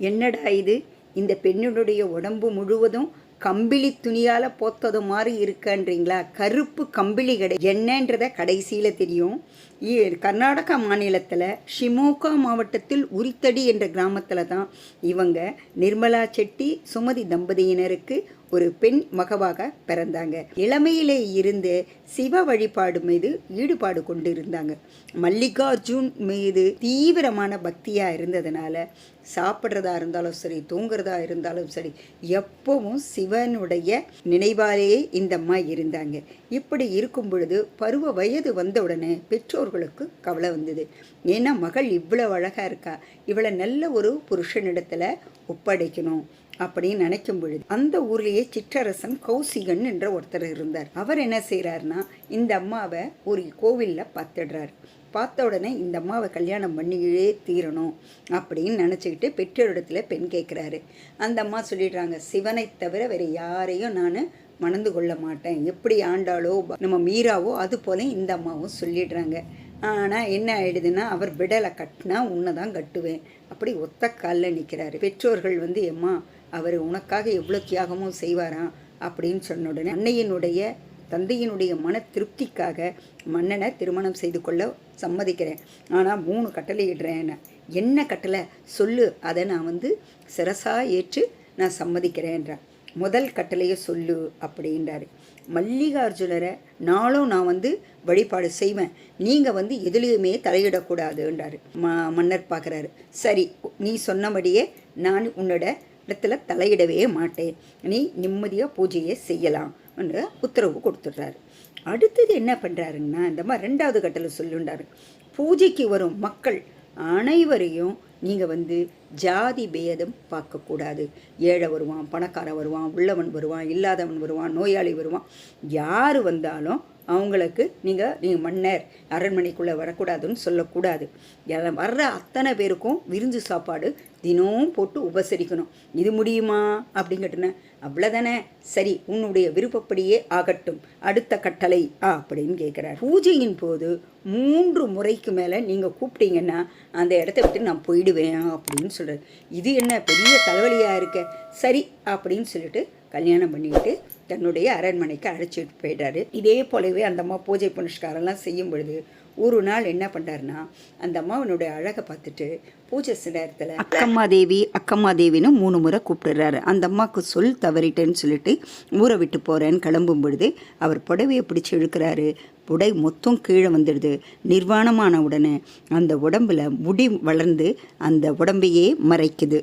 என்னடா இது, இந்த பெண்ணுடைய உடம்பு முழுவதும் கம்பிளி துணியால் போத்தது மாதிரி இருக்கன்றீங்களா? கருப்பு கம்பிளி என்னன்றத கடைசியில் தெரியும். கர்நாடகா மாநிலத்தில் ஷிமோகா மாவட்டத்தில் உரித்தடி என்ற கிராமத்தில் தான் இவங்க நிர்மலா செட்டி சுமதி தம்பதியினருக்கு ஒரு பெண் மகவாக பிறந்தாங்க. இளமையிலே இருந்து சிவ வழிபாடு மீது ஈடுபாடு கொண்டு இருந்தாங்க. மல்லிகார்ஜுன் மீது தீவிரமான பக்தியாக இருந்ததுனால சாப்பிட்றதா இருந்தாலும் சரி, தூங்குறதா இருந்தாலும் சரி, எப்பவும் சிவனுடைய நினைவாலேயே இந்த அம்மா இருந்தாங்க. இப்படி இருக்கும் பொழுது பருவ வயது வந்த உடனே பெற்றோர்களுக்கு கவலை வந்தது. ஏன்னா மகள் இவ்வளோ அழகாக இருக்கா, இவளை நல்ல ஒரு புருஷனிடத்தில் ஒப்படைக்கணும் அப்படின்னு நினைக்கும் பொழுது அந்த ஊர்லேயே சிற்றரசன் கௌசிகன் என்ற ஒருத்தர் இருந்தார். அவர் என்ன செய்கிறாருன்னா, இந்த அம்மாவை ஒரு கோவிலில் பார்த்துடுறாரு. பார்த்த உடனே இந்த அம்மாவை கல்யாணம் பண்ணியே தீரணும் அப்படின்னு நினச்சிக்கிட்டு பெற்றோரிடத்துல பெண் கேட்குறாரு. அந்த அம்மா சொல்லிடுறாங்க, சிவனை தவிர வேறு யாரையும் நான் மணந்து கொள்ள மாட்டேன். எப்படி ஆண்டாளோ நம்ம மீராவோ அது போல இந்த அம்மாவும் சொல்லிடுறாங்க. ஆனால் என்ன ஆயிடுதுன்னா, அவர் விடலை, கட்டினா உன்னை தான் கட்டுவேன் அப்படி ஒத்த காலில் நிற்கிறாரு. பெற்றோர்கள் எம்மா அவர் உனக்காக எவ்வளோ தியாகமும் செய்வாராம் அப்படின்னு சொன்ன உடனே அன்னையினுடைய தந்தையினுடைய மன திருப்திக்காக மன்னனை திருமணம் செய்து கொள்ள சம்மதிக்கிறேன். ஆனால் 3 கட்டளை இடுறேன். என்ன கட்டளை சொல்லு, அதை நான் சிரசாக ஏற்று நான் சம்மதிக்கிறேன்றான். முதல் கட்டளையை சொல்லு அப்படின்றாரு. மல்லிகார்ஜுனரை நாளும் நான் வழிபாடு செய்வேன், நீங்கள் எதுலேயுமே தலையிடக்கூடாதுன்றாரு. மன்னர் பார்க்குறாரு. சரி, நீ சொன்னபடியே நான் உன்னோட இடத்துல தலையிடவே மாட்டேன், நீ நிம்மதியாக பூஜையை செய்யலாம் என்று உத்தரவு கொடுத்துட்றாரு. அடுத்தது என்ன பண்ணுறாருங்கன்னா, இந்த மாதிரி 2வது கட்டளை சொல்லுண்டாரு. பூஜைக்கு வரும் மக்கள் அனைவரையும் நீங்கள் ஜாதி பேதம் பார்க்கக்கூடாது. ஏழை வருவான், பணக்காரன் வருவான், உள்ளவன் வருவான், இல்லாதவன் வருவான், நோயாளி வருவான், யார் வந்தாலும் அவங்களுக்கு நீங்கள் மன்னர் அரண்மனைக்குள்ளே வரக்கூடாதுன்னு சொல்லக்கூடாது. வர்ற அத்தனை பேருக்கும் விருந்து சாப்பாடு தினமும் போட்டு உபசரிக்கணும். இது முடியுமா அப்படின்னு கேட்டேன். அவ்வளோதானே, சரி உன்னுடைய விருப்பப்படியே ஆகட்டும், அடுத்த கட்டளை அப்படின்னு கேட்குறாரு. பூஜையின் போது 3 முறைக்கு மேலே நீங்கள் கூப்பிட்டீங்கன்னா அந்த இடத்த விட்டு நான் போயிடுவேன் அப்படின்னு சொல்கிறார். இது என்ன பெரிய தலைவலியாக இருக்க, சரி அப்படின்னு சொல்லிட்டு கல்யாணம் பண்ணிக்கிட்டு தன்னுடைய அரண்மனைக்கு அழைச்சிட்டு போயிட்டாரு. இதே போலவே அந்த அம்மா பூஜை புனஸ்காரம்லாம் செய்யும் பொழுது ஒரு நாள் என்ன பண்ணுறாருன்னா, அந்த அம்மாவனுடைய அழகை பார்த்துட்டு பூஜை நேரத்தில் அக்கம்மா தேவின்னு 3 முறை கூப்பிடுறாரு. அந்த அம்மாவுக்கு சொல் தவறிட்டேன்னு சொல்லிட்டு ஊரை விட்டு போகிறேன்னு கிளம்பும் பொழுது அவர் புடவையை பிடிச்சி இழுக்கிறாரு. புடை மொத்தம் கீழே வந்துடுது. நிர்வாணமான உடனே அந்த உடம்புல முடி வளர்ந்து அந்த உடம்பையே மறைக்குது.